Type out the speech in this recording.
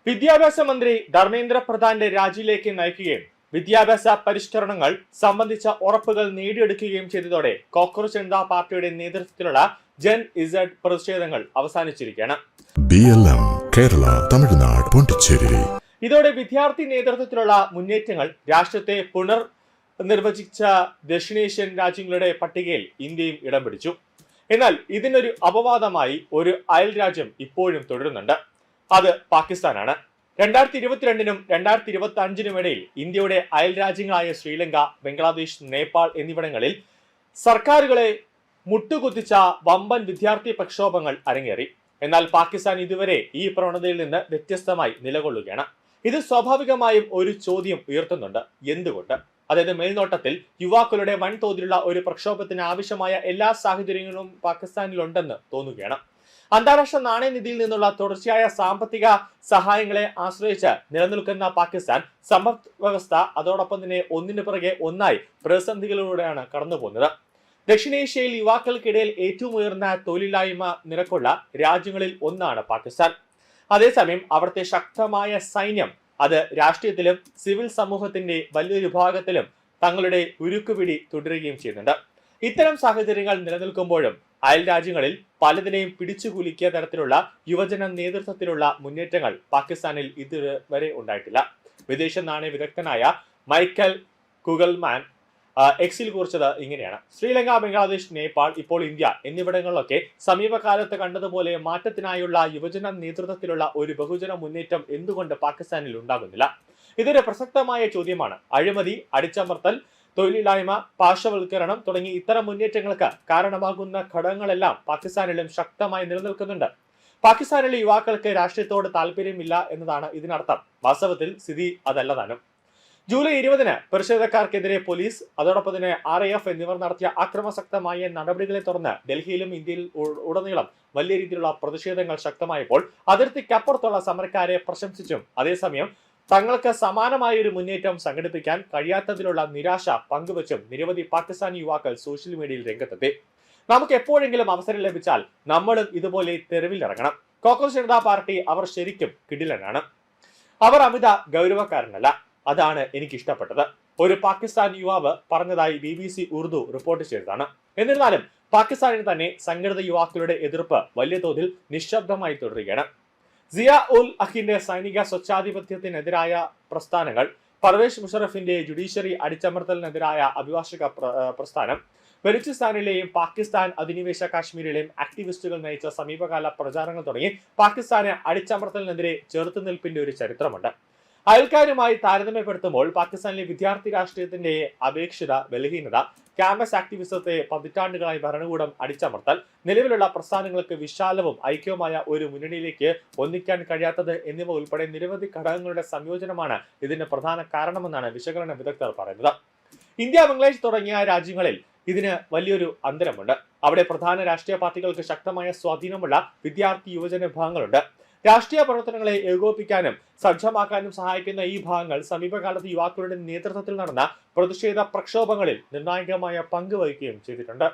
വിദ്യാഭ്യാസ മന്ത്രി ധർമ്മേന്ദ്ര പ്രധാന്റെ രാജിയിലേക്ക് നയിക്കുകയും വിദ്യാഭ്യാസ പരിഷ്കരണങ്ങൾ സംബന്ധിച്ച ഉറപ്പുകൾ നേടിയെടുക്കുകയും ചെയ്തതോടെ കോക്രോച്ച് ജനതാ പാർട്ടിയുടെ നേതൃത്വത്തിലുള്ള ജൻ ഇസഡ് പ്രതിഷേധങ്ങൾ അവസാനിച്ചിരിക്കുകയാണ്. കേരള, തമിഴ്നാട്, പോണ്ടിച്ചേരി. ഇതോടെ വിദ്യാർത്ഥി നേതൃത്വത്തിലുള്ള മുന്നേറ്റങ്ങൾ രാഷ്ട്രത്തെ പുനർനിർവചിച്ച ദക്ഷിണേഷ്യൻ രാജ്യങ്ങളുടെ പട്ടികയിൽ ഇന്ത്യയും ഇടം പിടിച്ചു. എന്നാൽ ഇതിനൊരു അപവാദമായി ഒരു അയൽ രാജ്യം ഇപ്പോഴും തുടരുന്നുണ്ട്. അത് പാകിസ്ഥാനാണ്. 2022 2025 ഇടയിൽ ഇന്ത്യയുടെ അയൽ രാജ്യങ്ങളായ ശ്രീലങ്ക, ബംഗ്ലാദേശ്, നേപ്പാൾ എന്നിവിടങ്ങളിൽ സർക്കാരുകളെ മുട്ടുകുത്തിച്ച വമ്പൻ വിദ്യാർത്ഥി പ്രക്ഷോഭങ്ങൾ അരങ്ങേറി. എന്നാൽ പാകിസ്ഥാൻ ഇതുവരെ ഈ പ്രവണതയിൽ നിന്ന് വ്യത്യസ്തമായി നിലകൊള്ളുകയാണ്. ഇത് സ്വാഭാവികമായും ഒരു ചോദ്യം ഉയർത്തുന്നുണ്ട്. എന്തുകൊണ്ട്? അതായത് മേൽനോട്ടത്തിൽ യുവാക്കളുടെ വൻതോതിലുള്ള ഒരു പ്രക്ഷോഭത്തിന് ആവശ്യമായ എല്ലാ സാഹചര്യങ്ങളും പാകിസ്ഥാനിലുണ്ടെന്ന് തോന്നുകയാണ്. അന്താരാഷ്ട്ര നാണയനിധിയിൽ നിന്നുള്ള തുടർച്ചയായ സാമ്പത്തിക സഹായങ്ങളെ ആശ്രയിച്ച് നിലനിൽക്കുന്ന പാകിസ്ഥാൻ സമ്പദ് വ്യവസ്ഥ അതോടൊപ്പം തന്നെ ഒന്നിനു പിറകെ ഒന്നായി പ്രതിസന്ധികളിലൂടെയാണ് കടന്നുപോകുന്നത്. ദക്ഷിണേഷ്യയിൽ യുവാക്കൾക്കിടയിൽ ഏറ്റവും ഉയർന്ന തൊഴിലില്ലായ്മ നിരക്കുള്ള രാജ്യങ്ങളിൽ ഒന്നാണ് പാകിസ്ഥാൻ. അതേസമയം അവിടുത്തെ ശക്തമായ സൈന്യം അത് രാഷ്ട്രീയത്തിലും സിവിൽ സമൂഹത്തിന്റെ വലിയൊരു വിഭാഗത്തിലും തങ്ങളുടെ ഉരുക്കുപിടി തുടരുകയും ചെയ്യുന്നുണ്ട്. ഇത്തരം സാഹചര്യങ്ങൾ നിലനിൽക്കുമ്പോഴും അയൽ രാജ്യങ്ങളിൽ പലതിനെയും പിടിച്ചുകുലുക്കിയ തരത്തിലുള്ള യുവജന നേതൃത്വത്തിലുള്ള മുന്നേറ്റങ്ങൾ പാകിസ്ഥാനിൽ ഇതുവരെ ഉണ്ടായിട്ടില്ല. വിദേശ നാണയ വിദഗ്ധനായ മൈക്കൽ കുഗൽമാൻ എക്സിൽ കുറിച്ചത് ഇങ്ങനെയാണ്: ശ്രീലങ്ക, ബംഗ്ലാദേശ്, നേപ്പാൾ, ഇപ്പോൾ ഇന്ത്യ എന്നിവിടങ്ങളിലൊക്കെ സമീപകാലത്ത് കണ്ടതുപോലെ മാറ്റത്തിനായുള്ള യുവജന നേതൃത്വത്തിലുള്ള ഒരു ബഹുജന മുന്നേറ്റം എന്തുകൊണ്ട് പാകിസ്ഥാനിൽ ഉണ്ടാകുന്നില്ല? ഇതൊരു പ്രസക്തമായ ചോദ്യമാണ്. അഴിമതി, അടിച്ചമർത്തൽ, തൊഴിലില്ലായ്മ, പാർശ്വവൽക്കരണം തുടങ്ങി ഇത്തരം മുന്നേറ്റങ്ങൾക്ക് കാരണമാകുന്ന ഘടകങ്ങളെല്ലാം പാകിസ്ഥാനിലും ശക്തമായി നിലനിൽക്കുന്നുണ്ട്. പാകിസ്ഥാനിലെ യുവാക്കൾക്ക് രാഷ്ട്രീയത്തോട് താല്പര്യമില്ല എന്നതാണ് ഇതിനർത്ഥം. വാസ്തവത്തിൽ സ്ഥിതി അതല്ല താനും. ജൂലൈ 20 പ്രതിഷേധക്കാർക്കെതിരെ പോലീസ് അതോടൊപ്പം തന്നെ RAF എന്നിവർ നടത്തിയ അക്രമാസക്തമായ നടപടികളെ തുടർന്ന് ഡൽഹിയിലും ഇന്ത്യയിൽ ഉടനീളം വലിയ രീതിയിലുള്ള പ്രതിഷേധങ്ങൾ ശക്തമായപ്പോൾ അതിർത്തിക്കപ്പുറത്തുള്ള സമരക്കാരെ പ്രശംസിച്ചും അതേസമയം തങ്ങൾക്ക് സമാനമായ ഒരു മുന്നേറ്റം സംഘടിപ്പിക്കാൻ കഴിയാത്തതിലുള്ള നിരാശ പങ്കുവച്ചും നിരവധി പാകിസ്ഥാനി യുവാക്കൾ സോഷ്യൽ മീഡിയയിൽ രംഗത്തെത്തി. നമുക്ക് എപ്പോഴെങ്കിലും അവസരം ലഭിച്ചാൽ നമ്മളും ഇതുപോലെ തെരുവിലിറങ്ങണം. കോക്രോച്ച് ജനതാ പാർട്ടി അവർ ശരിക്കും കിടിലനാണ്. അവർ അമിത ഗൗരവക്കാരനല്ല. അതാണ് എനിക്ക് ഇഷ്ടപ്പെട്ടത്. ഒരു പാകിസ്ഥാൻ യുവാവ് പറഞ്ഞതായി BBC ഉറുദു റിപ്പോർട്ട് ചെയ്തതാണ്. എന്നിരുന്നാലും പാകിസ്ഥാനിൽ തന്നെ സംഘടിത യുവാക്കളുടെ എതിർപ്പ് വലിയ തോതിൽ നിശബ്ദമായി തുടരുകയാണ്. സിയ ഉൽ ഹഖിന്റെ സൈനിക സ്വച്ഛാധിപത്യത്തിനെതിരായ പ്രസ്ഥാനങ്ങൾ, പർവേസ് മുഷറഫിന്റെ ജുഡീഷ്യറി അടിച്ചമർത്തലിനെതിരായ അഭിഭാഷക പ്രസ്ഥാനം, ബലൂചിസ്ഥാനിലെയും പാകിസ്ഥാൻ അധിനിവേശ കാശ്മീരിലെയും ആക്ടിവിസ്റ്റുകൾ നയിച്ച സമീപകാല പ്രചാരണങ്ങൾ തുടങ്ങി പാകിസ്ഥാന് അടിച്ചമർത്തലിനെതിരെ ചെറുത്തുനിൽപ്പിന്റെ ഒരു ചരിത്രമുണ്ട്. അയൽക്കാരുമായി താരതമ്യപ്പെടുത്തുമ്പോൾ പാകിസ്ഥാനിലെ വിദ്യാർത്ഥി രാഷ്ട്രീയത്തിന്റെ അപേക്ഷിത ബലഹീനത, ക്യാമ്പസ് ആക്ടിവിസത്തെ പതിറ്റാണ്ടുകളായി ഭരണകൂടം അടിച്ചമർത്തൽ, നിലവിലുള്ള പ്രസ്ഥാനങ്ങൾക്ക് വിശാലവും ഐക്യവുമായ ഒരു മുന്നണിയിലേക്ക് ഒന്നിക്കാൻ കഴിയാത്തത് എന്നിവ ഉൾപ്പെടെ നിരവധി ഘടകങ്ങളുടെ സംയോജനമാണ് ഇതിന് പ്രധാന കാരണമെന്നാണ് വിശകലന വിദഗ്ധർ പറയുന്നത്. ഇന്ത്യ, ബംഗ്ലാദേശ് തുടങ്ങിയ രാജ്യങ്ങളിൽ ഇതിന് വലിയൊരു അന്തരമുണ്ട്. അവിടെ പ്രധാന രാഷ്ട്രീയ പാർട്ടികൾക്ക് ശക്തമായ സ്വാധീനമുള്ള വിദ്യാർത്ഥി യുവജന വിഭാഗങ്ങളുണ്ട്. രാഷ്ട്രീയ പ്രവർത്തനങ്ങളെ ഏകോപിപ്പിക്കാനും സജ്ജമാക്കാനും സഹായിക്കുന്ന ഈ വിഭാഗങ്ങൾ സമീപകാലത്ത് യുവാക്കളുടെ നേതൃത്വത്തിൽ നടന്ന പ്രതിഷേധ പ്രക്ഷോഭങ്ങളിൽ നിർണായകമായ പങ്ക് വഹിക്കുകയും ചെയ്തിട്ടുണ്ട്.